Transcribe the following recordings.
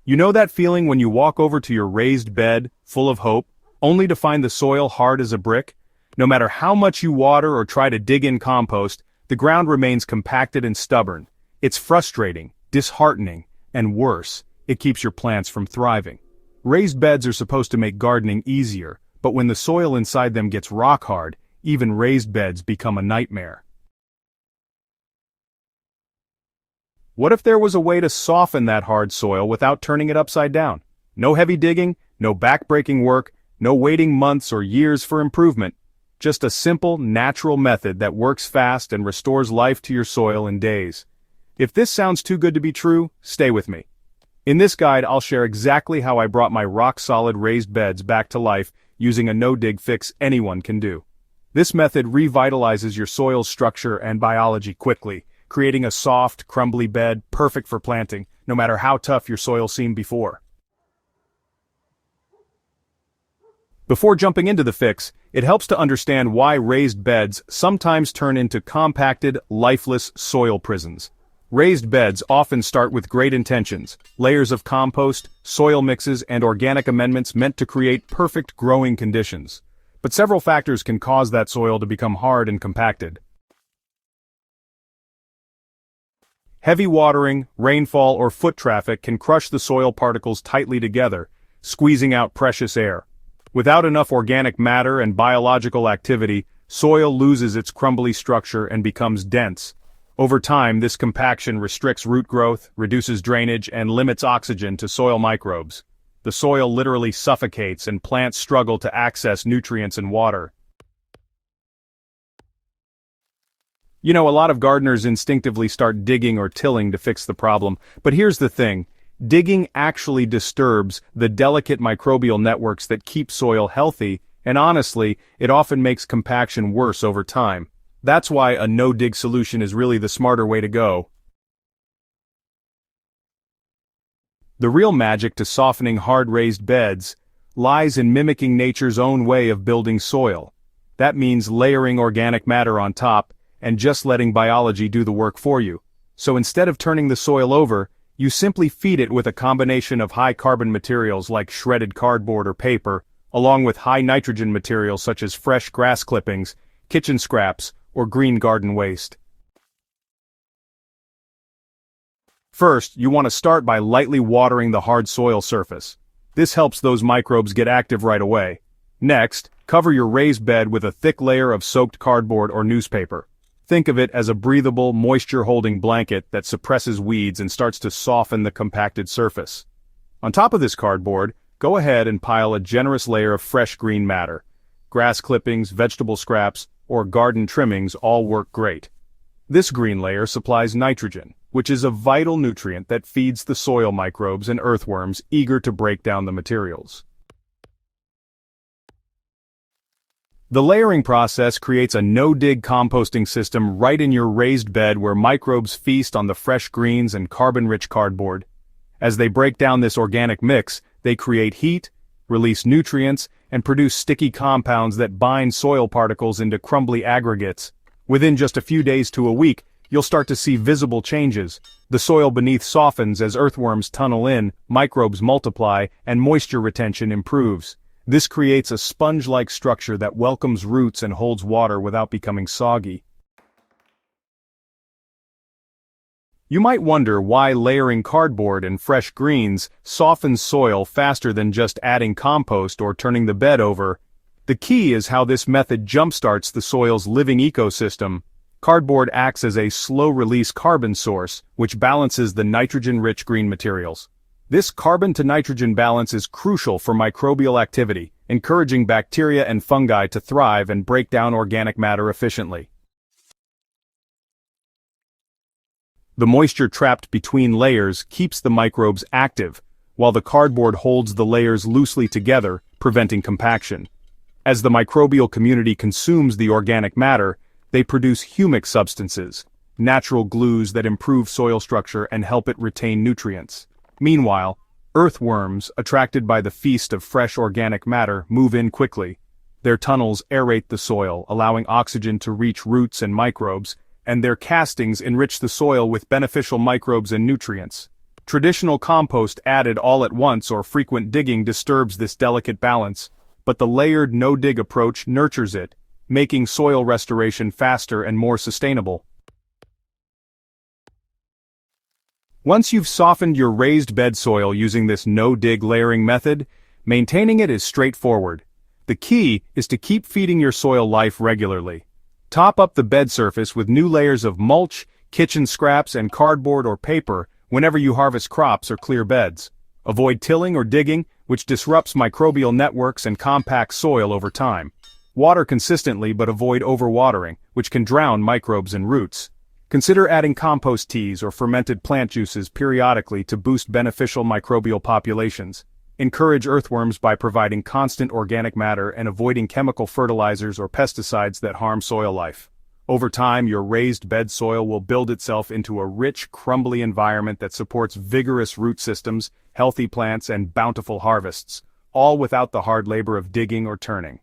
You know that feeling when you walk over to your raised bed, full of hope, only to find the soil hard as a brick? No matter how much you water or try to dig in compost, the ground remains compacted and stubborn. It's frustrating, disheartening, and worse, it keeps your plants from thriving. Raised beds are supposed to make gardening easier, but when the soil inside them gets rock hard, even raised beds become a nightmare. What if there was a way to soften that hard soil without turning it upside down? No heavy digging, no backbreaking work, no waiting months or years for improvement. Just a simple, natural method that works fast and restores life to your soil in days. If this sounds too good to be true, stay with me. In this guide, I'll share exactly how I brought my rock-solid raised beds back to life using a no-dig fix anyone can do. This method revitalizes your soil's structure and biology quickly, creating a soft, crumbly bed perfect for planting, no matter how tough your soil seemed before. Before jumping into the fix, it helps to understand why raised beds sometimes turn into compacted, lifeless soil prisons. Raised beds often start with great intentions, layers of compost, soil mixes, and organic amendments meant to create perfect growing conditions. But several factors can cause that soil to become hard and compacted. Heavy watering, rainfall, or foot traffic can crush the soil particles tightly together, squeezing out precious air. Without enough organic matter and biological activity, soil loses its crumbly structure and becomes dense. Over time, this compaction restricts root growth, reduces drainage, and limits oxygen to soil microbes. The soil literally suffocates and plants struggle to access nutrients and water. You know, a lot of gardeners instinctively start digging or tilling to fix the problem, but here's the thing. Digging actually disturbs the delicate microbial networks that keep soil healthy, and honestly, it often makes compaction worse over time. That's why a no-dig solution is really the smarter way to go. The real magic to softening hard raised beds lies in mimicking nature's own way of building soil. That means layering organic matter on top, and just letting biology do the work for you. So instead of turning the soil over, you simply feed it with a combination of high-carbon materials like shredded cardboard or paper, along with high-nitrogen materials such as fresh grass clippings, kitchen scraps, or green garden waste. First, you want to start by lightly watering the hard soil surface. This helps those microbes get active right away. Next, cover your raised bed with a thick layer of soaked cardboard or newspaper. Think of it as a breathable, moisture-holding blanket that suppresses weeds and starts to soften the compacted surface. On top of this cardboard, go ahead and pile a generous layer of fresh green matter. Grass clippings, vegetable scraps, or garden trimmings all work great. This green layer supplies nitrogen, which is a vital nutrient that feeds the soil microbes and earthworms eager to break down the materials. The layering process creates a no-dig composting system right in your raised bed where microbes feast on the fresh greens and carbon-rich cardboard. As they break down this organic mix, they create heat, release nutrients, and produce sticky compounds that bind soil particles into crumbly aggregates. Within just a few days to a week, you'll start to see visible changes. The soil beneath softens as earthworms tunnel in, microbes multiply, and moisture retention improves. This creates a sponge-like structure that welcomes roots and holds water without becoming soggy. You might wonder why layering cardboard and fresh greens softens soil faster than just adding compost or turning the bed over. The key is how this method jumpstarts the soil's living ecosystem. Cardboard acts as a slow-release carbon source, which balances the nitrogen-rich green materials. This carbon-to-nitrogen balance is crucial for microbial activity, encouraging bacteria and fungi to thrive and break down organic matter efficiently. The moisture trapped between layers keeps the microbes active, while the cardboard holds the layers loosely together, preventing compaction. As the microbial community consumes the organic matter, they produce humic substances, natural glues that improve soil structure and help it retain nutrients. Meanwhile, earthworms, attracted by the feast of fresh organic matter, move in quickly. Their tunnels aerate the soil, allowing oxygen to reach roots and microbes, and their castings enrich the soil with beneficial microbes and nutrients. Traditional compost added all at once or frequent digging disturbs this delicate balance, but the layered no-dig approach nurtures it, making soil restoration faster and more sustainable. Once you've softened your raised bed soil using this no-dig layering method, maintaining it is straightforward. The key is to keep feeding your soil life regularly. Top up the bed surface with new layers of mulch, kitchen scraps, and cardboard or paper whenever you harvest crops or clear beds. Avoid tilling or digging, which disrupts microbial networks and compacts soil over time. Water consistently but avoid overwatering, which can drown microbes and roots. Consider adding compost teas or fermented plant juices periodically to boost beneficial microbial populations. Encourage earthworms by providing constant organic matter and avoiding chemical fertilizers or pesticides that harm soil life. Over time, your raised bed soil will build itself into a rich, crumbly environment that supports vigorous root systems, healthy plants, and bountiful harvests, all without the hard labor of digging or turning.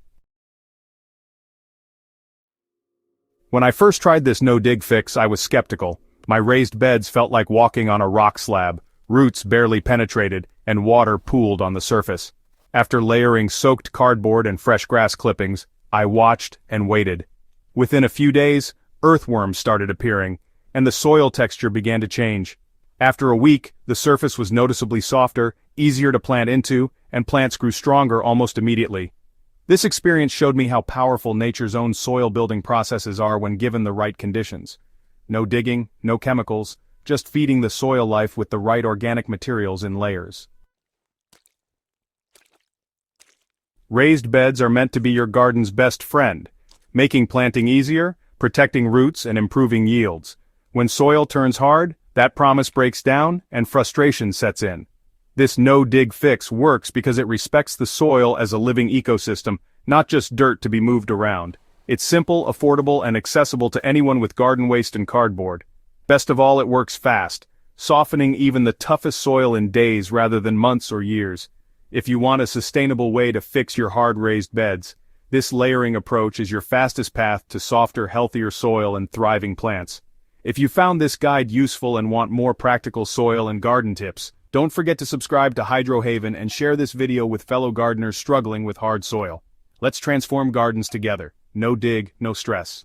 When I first tried this no-dig fix, I was skeptical. My raised beds felt like walking on a rock slab, roots barely penetrated, and water pooled on the surface. After layering soaked cardboard and fresh grass clippings, I watched and waited. Within a few days, earthworms started appearing, and the soil texture began to change. After a week, the surface was noticeably softer, easier to plant into, and plants grew stronger almost immediately. This experience showed me how powerful nature's own soil-building processes are when given the right conditions. No digging, no chemicals, just feeding the soil life with the right organic materials in layers. Raised beds are meant to be your garden's best friend, making planting easier, protecting roots, and improving yields. When soil turns hard, that promise breaks down and frustration sets in. This no-dig fix works because it respects the soil as a living ecosystem, not just dirt to be moved around. It's simple, affordable, and accessible to anyone with garden waste and cardboard. Best of all, it works fast, softening even the toughest soil in days rather than months or years. If you want a sustainable way to fix your hard raised beds, this layering approach is your fastest path to softer, healthier soil and thriving plants. If you found this guide useful and want more practical soil and garden tips, don't forget to subscribe to Hydro Haven and share this video with fellow gardeners struggling with hard soil. Let's transform gardens together. No dig, no stress.